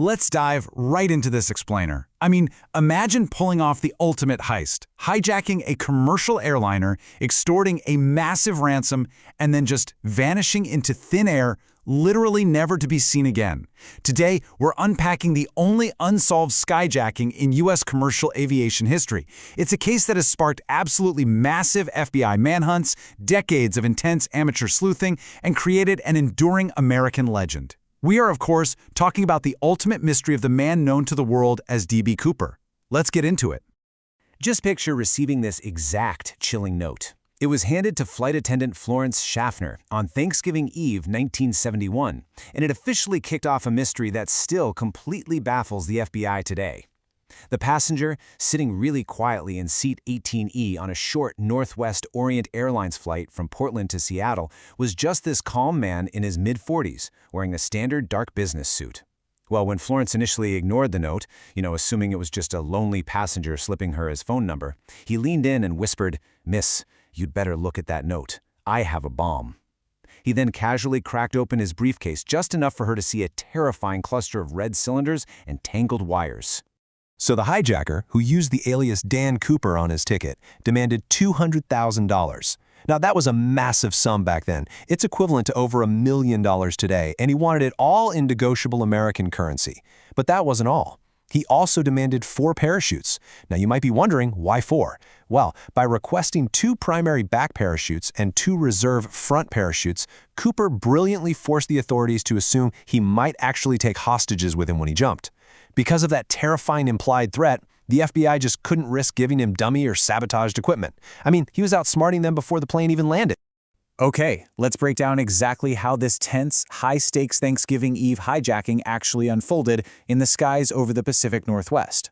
Let's dive right into this explainer. I mean, imagine pulling off the ultimate heist, hijacking a commercial airliner, extorting a massive ransom, and then just vanishing into thin air, literally never to be seen again. Today, we're unpacking the only unsolved skyjacking in U.S. commercial aviation history. It's a case that has sparked absolutely massive FBI manhunts, decades of intense amateur sleuthing, and created an enduring American legend. We are, of course, talking about the ultimate mystery of the man known to the world as D.B. Cooper. Let's get into it. Just picture receiving this exact chilling note. It was handed to flight attendant Florence Schaffner on Thanksgiving Eve 1971, and it officially kicked off a mystery that still completely baffles the FBI today. The passenger, sitting really quietly in seat 18E on a short Northwest Orient Airlines flight from Portland to Seattle, was just this calm man in his mid-40s, wearing a standard dark business suit. Well, when Florence initially ignored the note, assuming it was just a lonely passenger slipping her his phone number, he leaned in and whispered, "Miss, you'd better look at that note. I have a bomb." He then casually cracked open his briefcase just enough for her to see a terrifying cluster of red cylinders and tangled wires. So the hijacker, who used the alias Dan Cooper on his ticket, demanded $200,000. Now that was a massive sum back then. It's equivalent to over $1 million today, and he wanted it all in negotiable American currency. But that wasn't all. He also demanded 4 parachutes. Now you might be wondering, why 4? Well, by requesting 2 primary back parachutes and 2 reserve front parachutes, Cooper brilliantly forced the authorities to assume he might actually take hostages with him when he jumped. Because of that terrifying implied threat, the FBI just couldn't risk giving him dummy or sabotaged equipment. I mean, he was outsmarting them before the plane even landed. Okay, let's break down exactly how this tense, high-stakes Thanksgiving Eve hijacking actually unfolded in the skies over the Pacific Northwest.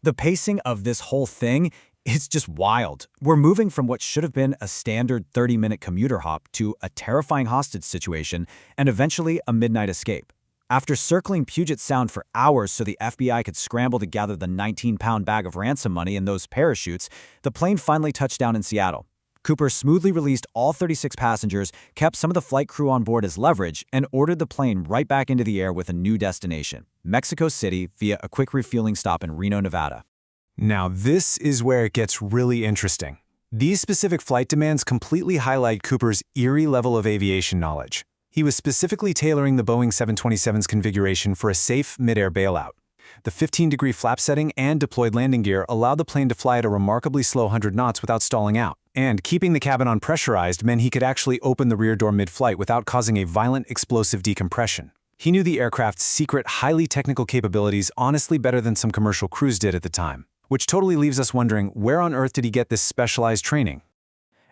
The pacing of this whole thing is just wild. We're moving from what should have been a standard 30-minute commuter hop to a terrifying hostage situation and eventually a midnight escape. After circling Puget Sound for hours so the FBI could scramble to gather the 19-pound bag of ransom money and those parachutes, the plane finally touched down in Seattle. Cooper smoothly released all 36 passengers, kept some of the flight crew on board as leverage, and ordered the plane right back into the air with a new destination, Mexico City, via a quick refueling stop in Reno, Nevada. Now this is where it gets really interesting. These specific flight demands completely highlight Cooper's eerie level of aviation knowledge. He was specifically tailoring the Boeing 727's configuration for a safe mid-air bailout. The 15-degree flap setting and deployed landing gear allowed the plane to fly at a remarkably slow 100 knots without stalling out. And keeping the cabin unpressurized meant he could actually open the rear door mid-flight without causing a violent explosive decompression. He knew the aircraft's secret, highly technical capabilities honestly better than some commercial crews did at the time. Which totally leaves us wondering, where on earth did he get this specialized training?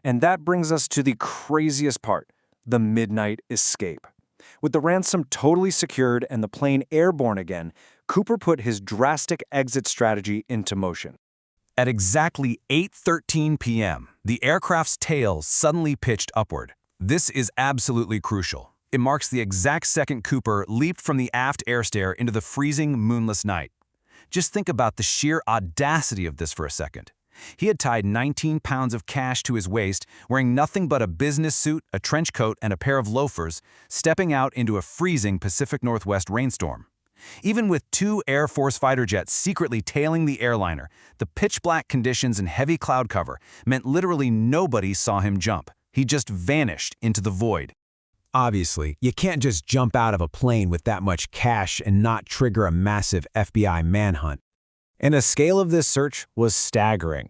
And that brings us to the craziest part. The midnight escape. With the ransom totally secured and the plane airborne again, Cooper put his drastic exit strategy into motion. At exactly 8:13 p.m., the aircraft's tail suddenly pitched upward. This is absolutely crucial. It marks the exact second Cooper leaped from the aft air stair into the freezing, moonless night. Just think about the sheer audacity of this for a second. He had tied 19 pounds of cash to his waist, wearing nothing but a business suit, a trench coat, and a pair of loafers, stepping out into a freezing Pacific Northwest rainstorm. Even with 2 Air Force fighter jets secretly tailing the airliner, the pitch-black conditions and heavy cloud cover meant literally nobody saw him jump. He just vanished into the void. Obviously, you can't just jump out of a plane with that much cash and not trigger a massive FBI manhunt. And the scale of this search was staggering.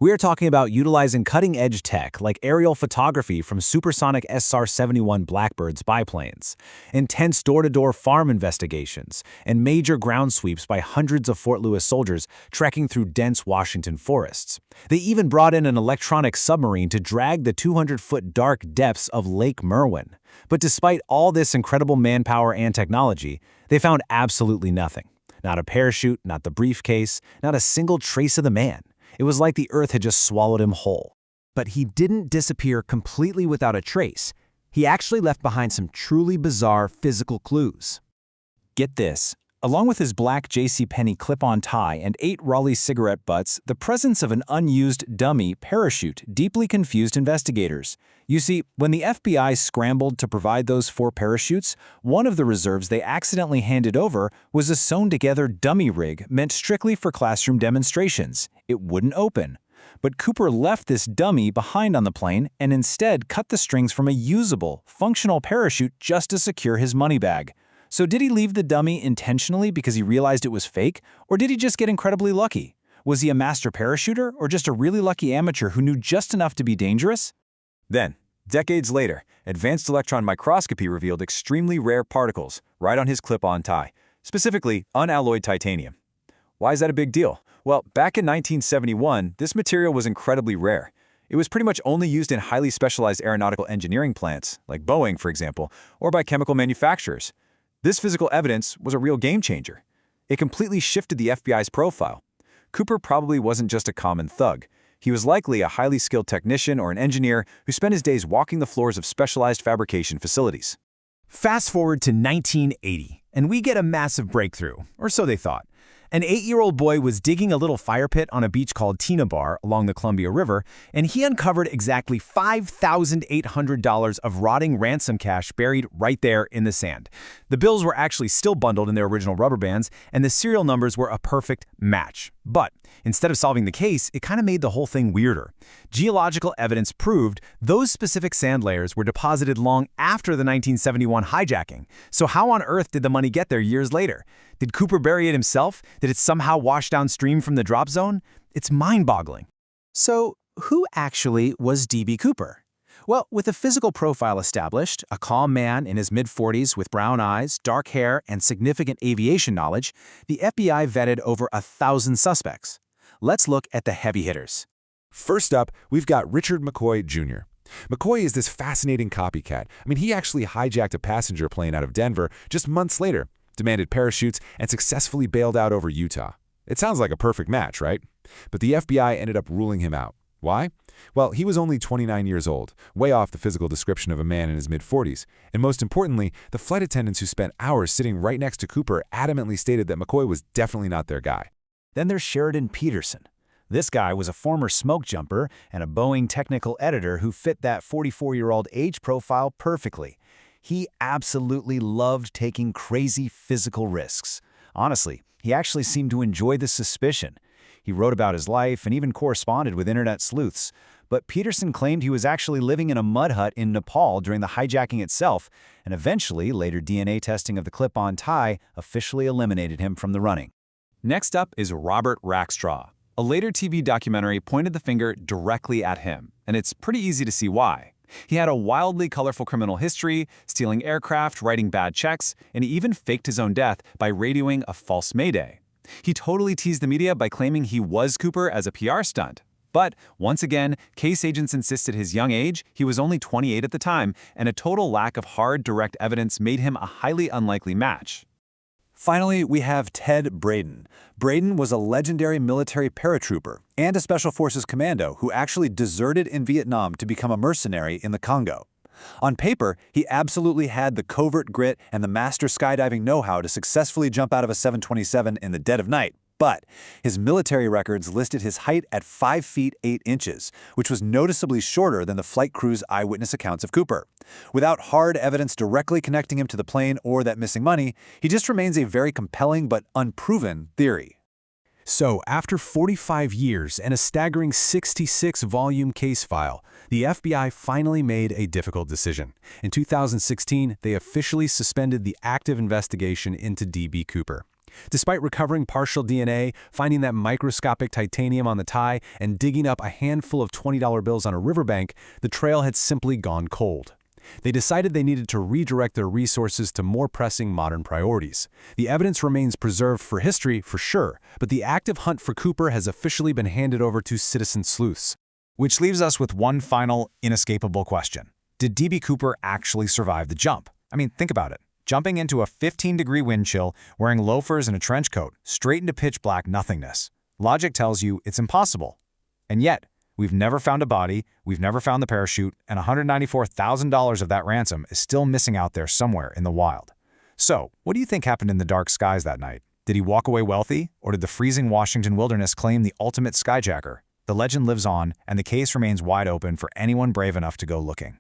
We are talking about utilizing cutting-edge tech like aerial photography from supersonic SR-71 Blackbird biplanes, intense door-to-door farm investigations, and major ground sweeps by hundreds of Fort Lewis soldiers trekking through dense Washington forests. They even brought in an electronic submarine to drag the 200-foot dark depths of Lake Merwin. But despite all this incredible manpower and technology, they found absolutely nothing. Not a parachute, not the briefcase, not a single trace of the man. It was like the earth had just swallowed him whole. But he didn't disappear completely without a trace. He actually left behind some truly bizarre physical clues. Get this, Along with his black JCPenney clip-on tie and 8 Raleigh cigarette butts, the presence of an unused dummy parachute deeply confused investigators. You see, when the FBI scrambled to provide those 4 parachutes, one of the reserves they accidentally handed over was a sewn-together dummy rig meant strictly for classroom demonstrations. It wouldn't open. But Cooper left this dummy behind on the plane and instead cut the strings from a usable, functional parachute just to secure his money bag. So did he leave the dummy intentionally because he realized it was fake, or did he just get incredibly lucky? Was he a master parachuter, or just a really lucky amateur who knew just enough to be dangerous? Then, decades later, advanced electron microscopy revealed extremely rare particles right on his clip-on tie, specifically unalloyed titanium. Why is that a big deal? Well, back in 1971, this material was incredibly rare. It was pretty much only used in highly specialized aeronautical engineering plants, like Boeing, for example, or by chemical manufacturers. This physical evidence was a real game-changer. It completely shifted the FBI's profile. Cooper probably wasn't just a common thug. He was likely a highly skilled technician or an engineer who spent his days walking the floors of specialized fabrication facilities. Fast forward to 1980, and we get a massive breakthrough, or so they thought. An 8-year-old boy was digging a little fire pit on a beach called Tina Bar along the Columbia River, and he uncovered exactly $5,800 of rotting ransom cash buried right there in the sand. The bills were actually still bundled in their original rubber bands, and the serial numbers were a perfect match. But instead of solving the case, it kind of made the whole thing weirder. Geological evidence proved those specific sand layers were deposited long after the 1971 hijacking. So how on earth did the money get there years later? Did Cooper bury it himself? Did it somehow wash downstream from the drop zone? It's mind-boggling. So, who actually was D.B. Cooper? Well, with a physical profile established, a calm man in his mid-40s with brown eyes, dark hair, and significant aviation knowledge, the FBI vetted over 1,000 suspects. Let's look at the heavy hitters. First up, we've got Richard McCoy Jr. McCoy is this fascinating copycat. He actually hijacked a passenger plane out of Denver just months later, demanded parachutes, and successfully bailed out over Utah. It sounds like a perfect match, right? But the FBI ended up ruling him out. Why? Well, he was only 29 years old, way off the physical description of a man in his mid-40s. And most importantly, the flight attendants who spent hours sitting right next to Cooper adamantly stated that McCoy was definitely not their guy. Then there's Sheridan Peterson. This guy was a former smoke jumper and a Boeing technical editor who fit that 44-year-old age profile perfectly. He absolutely loved taking crazy physical risks. Honestly, he actually seemed to enjoy the suspicion. He wrote about his life and even corresponded with internet sleuths. But Peterson claimed he was actually living in a mud hut in Nepal during the hijacking itself, and eventually, later DNA testing of the clip-on tie officially eliminated him from the running. Next up is Robert Rackstraw. A later TV documentary pointed the finger directly at him, and it's pretty easy to see why. He had a wildly colorful criminal history, stealing aircraft, writing bad checks, and he even faked his own death by radioing a false mayday. He totally teased the media by claiming he was Cooper as a PR stunt. But, once again, case agents insisted his young age, he was only 28 at the time, and a total lack of hard, direct evidence made him a highly unlikely match. Finally, we have Ted Braden. Braden was a legendary military paratrooper and a Special Forces commando who actually deserted in Vietnam to become a mercenary in the Congo. On paper, he absolutely had the covert grit and the master skydiving know-how to successfully jump out of a 727 in the dead of night. But his military records listed his height at 5 feet 8 inches, which was noticeably shorter than the flight crew's eyewitness accounts of Cooper. Without hard evidence directly connecting him to the plane or that missing money, he just remains a very compelling but unproven theory. So, after 45 years and a staggering 66-volume case file, the FBI finally made a difficult decision. In 2016, they officially suspended the active investigation into D.B. Cooper. Despite recovering partial DNA, finding that microscopic titanium on the tie, and digging up a handful of $20 bills on a riverbank, the trail had simply gone cold. They decided they needed to redirect their resources to more pressing modern priorities. The evidence remains preserved for history, for sure, but the active hunt for Cooper has officially been handed over to citizen sleuths. Which leaves us with one final, inescapable question. Did D.B. Cooper actually survive the jump? Think about it. Jumping into a 15-degree wind chill, wearing loafers and a trench coat, straight into pitch black nothingness. Logic tells you it's impossible. And yet, we've never found a body, we've never found the parachute, and $194,000 of that ransom is still missing out there somewhere in the wild. So, what do you think happened in the dark skies that night? Did he walk away wealthy, or did the freezing Washington wilderness claim the ultimate skyjacker? The legend lives on, and the case remains wide open for anyone brave enough to go looking.